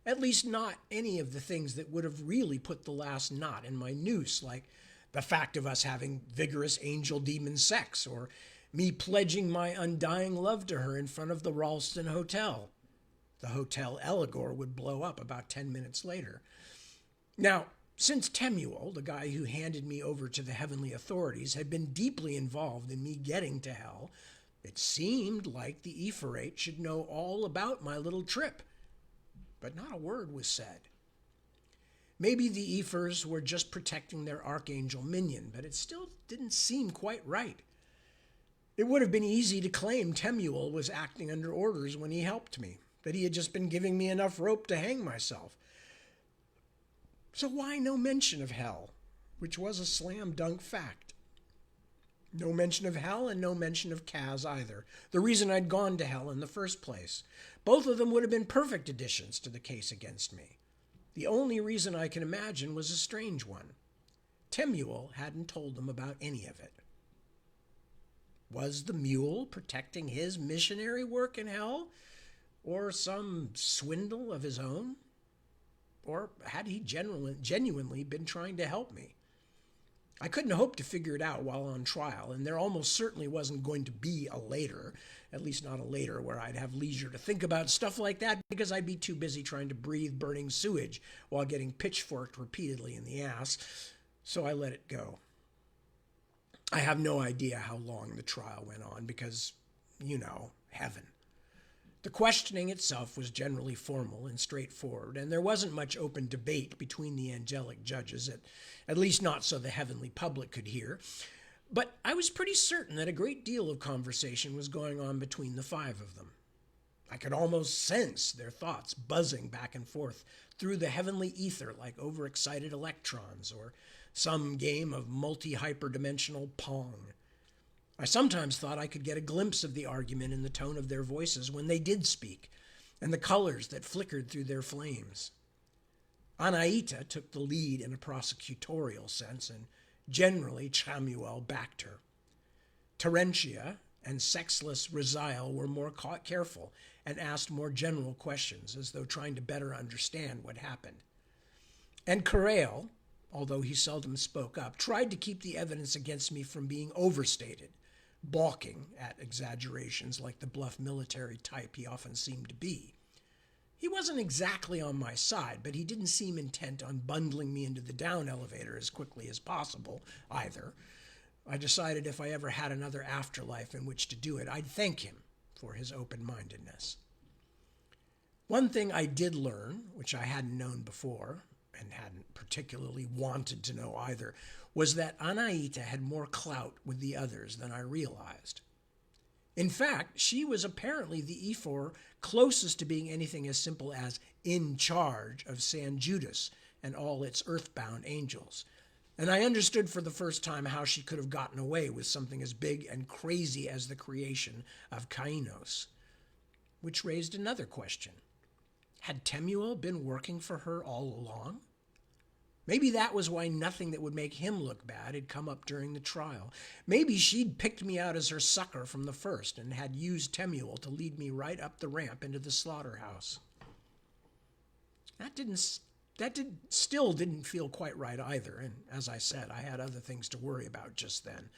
At least not any of the things that would have really put the last knot in my noose, like the fact of us having vigorous angel-demon sex, or me pledging my undying love to her in front of the Ralston Hotel. The Hotel Eligor would blow up about 10 minutes later. Now, since Temuel, the guy who handed me over to the heavenly authorities, had been deeply involved in me getting to hell, it seemed like the Ephorate should know all about my little trip. But not a word was said. Maybe the Ephors were just protecting their archangel minion, but it still didn't seem quite right. It would have been easy to claim Temuel was acting under orders when he helped me, that he had just been giving me enough rope to hang myself. So why no mention of hell, which was a slam-dunk fact? No mention of hell and no mention of Kaz either, the reason I'd gone to hell in the first place. Both of them would have been perfect additions to the case against me. The only reason I can imagine was a strange one. Temuel hadn't told them about any of it. Was the mule protecting his missionary work in hell? Or some swindle of his own? Or had he genuinely been trying to help me? I couldn't hope to figure it out while on trial, and there almost certainly wasn't going to be a later, at least not a later where I'd have leisure to think about stuff like that because I'd be too busy trying to breathe burning sewage while getting pitchforked repeatedly in the ass, so I let it go. I have no idea how long the trial went on because, you know, heaven. The questioning itself was generally formal and straightforward, and there wasn't much open debate between the angelic judges, at least not so the heavenly public could hear. But I was pretty certain that a great deal of conversation was going on between the five of them. I could almost sense their thoughts buzzing back and forth through the heavenly ether like overexcited electrons or some game of multi-hyperdimensional Pong. I sometimes thought I could get a glimpse of the argument in the tone of their voices when they did speak, and the colors that flickered through their flames. Anaita took the lead in a prosecutorial sense, and generally Chamuel backed her. Terentia and sexless Raziel were more careful and asked more general questions, as though trying to better understand what happened. And Correal, although he seldom spoke up, tried to keep the evidence against me from being overstated, balking at exaggerations like the bluff military type he often seemed to be. He wasn't exactly on my side, but he didn't seem intent on bundling me into the down elevator as quickly as possible, either. I decided if I ever had another afterlife in which to do it, I'd thank him for his open-mindedness. One thing I did learn, which I hadn't known before, and hadn't particularly wanted to know either, was that Anaita had more clout with the others than I realized. In fact, she was apparently the Ephor closest to being anything as simple as in charge of San Judas and all its earthbound angels. And I understood for the first time how she could have gotten away with something as big and crazy as the creation of Kainos. Which raised another question. Had Temuel been working for her all along? Maybe that was why nothing that would make him look bad had come up during the trial. Maybe she'd picked me out as her sucker from the first and had used Temuel to lead me right up the ramp into the slaughterhouse. That still didn't feel quite right either, and as I said, I had other things to worry about just then.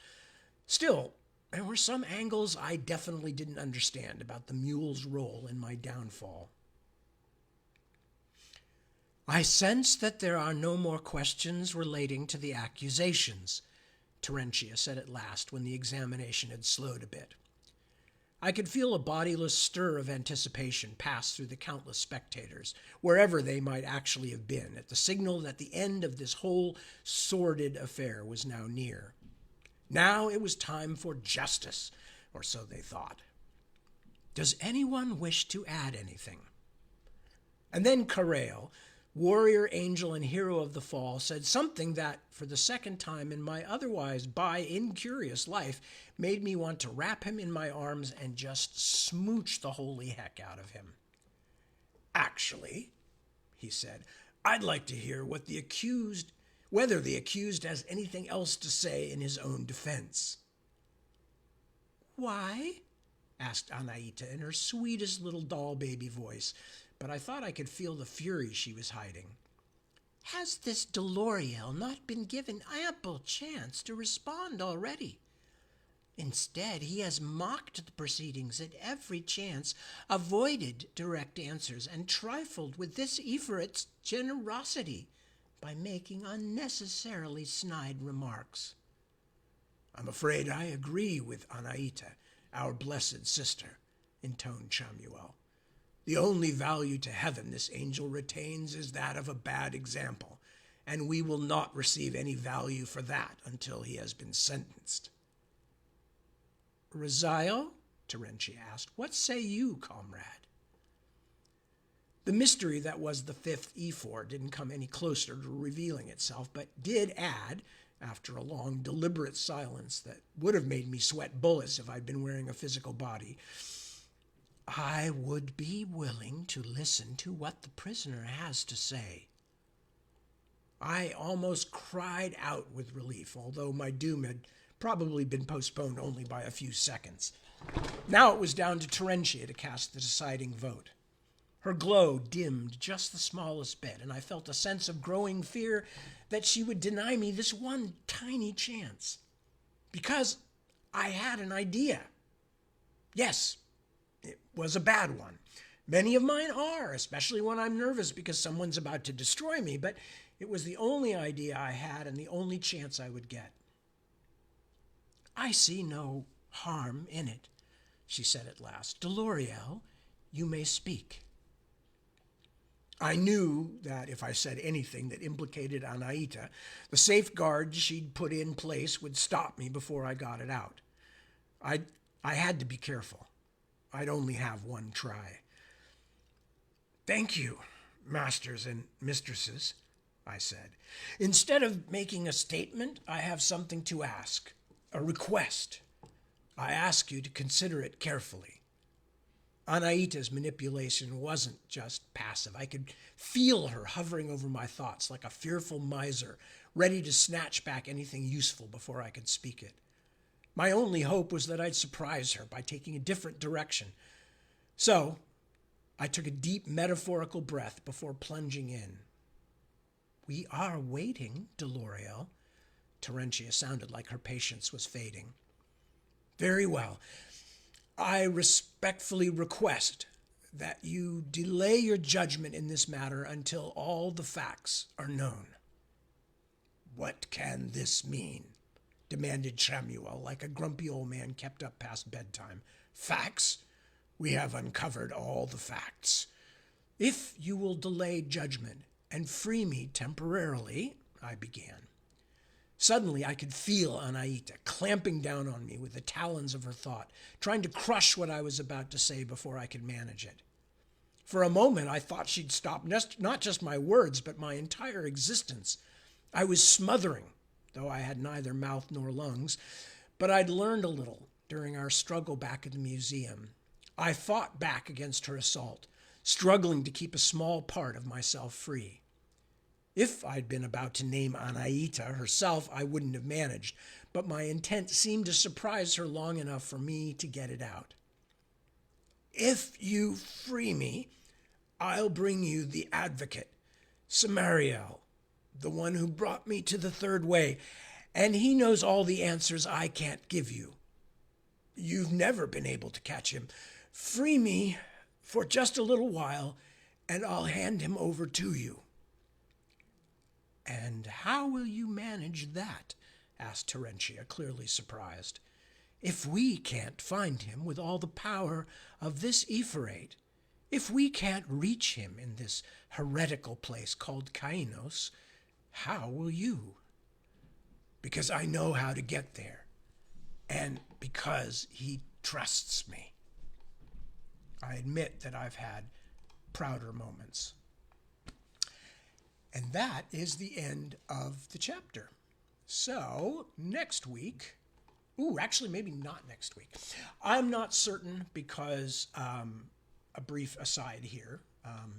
Still, there were some angles I definitely didn't understand about the mule's role in my downfall. I sense that there are no more questions relating to the accusations, Terentia said at last when the examination had slowed a bit. I could feel a bodiless stir of anticipation pass through the countless spectators, wherever they might actually have been, at the signal that the end of this whole sordid affair was now near. Now it was time for justice, or so they thought. Does anyone wish to add anything? And then Correal, warrior, angel, and hero of the fall, said something that, for the second time in my otherwise incurious life, made me want to wrap him in my arms and just smooch the holy heck out of him. Actually, he said, I'd like to hear whether the accused has anything else to say in his own defense. Why? Asked Anaita in her sweetest little doll baby voice, but I thought I could feel the fury she was hiding. Has this Deloriel not been given ample chance to respond already? Instead, he has mocked the proceedings at every chance, avoided direct answers, and trifled with this Ephorot's generosity by making unnecessarily snide remarks. I'm afraid I agree with Anaita, our blessed sister, intoned Chamuel. The only value to heaven this angel retains is that of a bad example, and we will not receive any value for that until he has been sentenced. Raziel? Terentia asked. What say you, comrade? The mystery that was the fifth Ephor didn't come any closer to revealing itself, but did add, after a long, deliberate silence that would have made me sweat bullets if I'd been wearing a physical body, I would be willing to listen to what the prisoner has to say. I almost cried out with relief, although my doom had probably been postponed only by a few seconds. Now it was down to Terentia to cast the deciding vote. Her glow dimmed just the smallest bit, and I felt a sense of growing fear that she would deny me this one tiny chance. Because I had an idea. Yes, it was a bad one. Many of mine are, especially when I'm nervous because someone's about to destroy me, but it was the only idea I had and the only chance I would get. I see no harm in it, she said at last. Deloriel, you may speak." I knew that if I said anything that implicated Anaita, the safeguards she'd put in place would stop me before I got it out. I had to be careful. I'd only have one try. "Thank you, masters and mistresses," I said. "Instead of making a statement, I have something to ask, a request. I ask you to consider it carefully." Anaita's manipulation wasn't just passive. I could feel her hovering over my thoughts like a fearful miser, ready to snatch back anything useful before I could speak it. My only hope was that I'd surprise her by taking a different direction. So I took a deep metaphorical breath before plunging in. "We are waiting, Deloriel." Terentia sounded like her patience was fading. "Very well. I respectfully request that you delay your judgment in this matter until all the facts are known." "What can this mean?" demanded Samuel, like a grumpy old man kept up past bedtime. "Facts? We have uncovered all the facts." "If you will delay judgment and free me temporarily," I began. Suddenly, I could feel Anaita clamping down on me with the talons of her thought, trying to crush what I was about to say before I could manage it. For a moment, I thought she'd stop not just my words, but my entire existence. I was smothering, though I had neither mouth nor lungs, but I'd learned a little during our struggle back at the museum. I fought back against her assault, struggling to keep a small part of myself free. If I'd been about to name Anaita herself, I wouldn't have managed, but my intent seemed to surprise her long enough for me to get it out. "If you free me, I'll bring you the advocate, Samariel, the one who brought me to the third way, and he knows all the answers I can't give you. You've never been able to catch him. Free me for just a little while, and I'll hand him over to you." "And how will you manage that?" asked Terentia, clearly surprised. "If we can't find him with all the power of this Epherate, if we can't reach him in this heretical place called Kainos, how will you?" "Because I know how to get there, and because he trusts me." I admit that I've had prouder moments. And that is the end of the chapter. So next week, actually maybe not next week. I'm not certain because a brief aside here,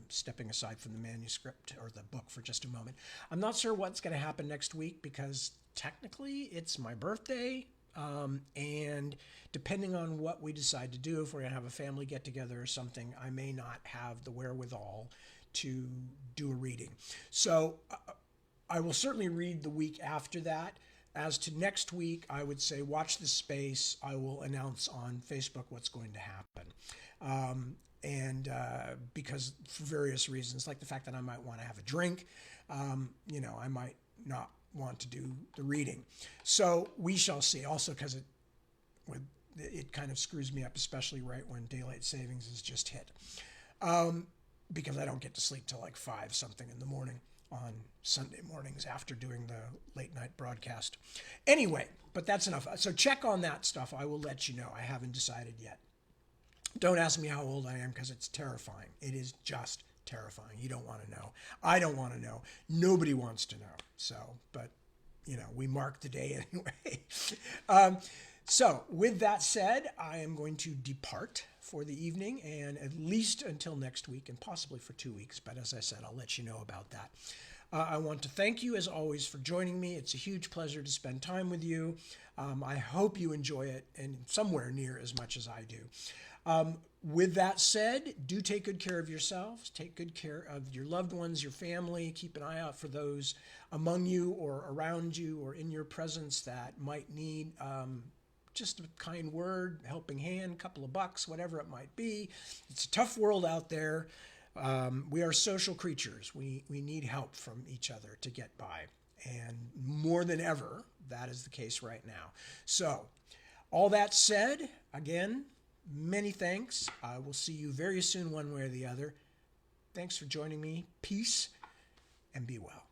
stepping aside from the manuscript or the book for just a moment. I'm not sure what's going to happen next week because technically it's my birthday. And depending on what we decide to do, if we're going to have a family get together or something, I may not have the wherewithal to do a reading. So I will certainly read the week after that. As to next week, I would say watch this space. I will announce on Facebook what's going to happen. Because for various reasons, like the fact that I might want to have a drink, I might not want to do the reading. So we shall see. Also because it kind of screws me up, especially right when daylight savings is just hit. Because I don't get to sleep till like 5 something in the morning on Sunday mornings after doing the late night broadcast. Anyway, but that's enough. So check on that stuff. I will let you know. I haven't decided yet. Don't ask me how old I am because it's terrifying. It is just terrifying. You don't want to know. I don't want to know. Nobody wants to know. So, but, we mark the day anyway. So with that said, I am going to depart for the evening and at least until next week and possibly for 2 weeks. But as I said, I'll let you know about that. I want to thank you as always for joining me. It's a huge pleasure to spend time with you. I hope you enjoy it and somewhere near as much as I do. With that said, do take good care of yourselves. Take good care of your loved ones, your family. Keep an eye out for those among you or around you or in your presence that might need just a kind word, helping hand, couple of bucks, whatever it might be. It's a tough world out there. We are social creatures. We need help from each other to get by. And more than ever, that is the case right now. So, all that said, again, many thanks. I will see you very soon, one way or the other. Thanks for joining me. Peace and be well.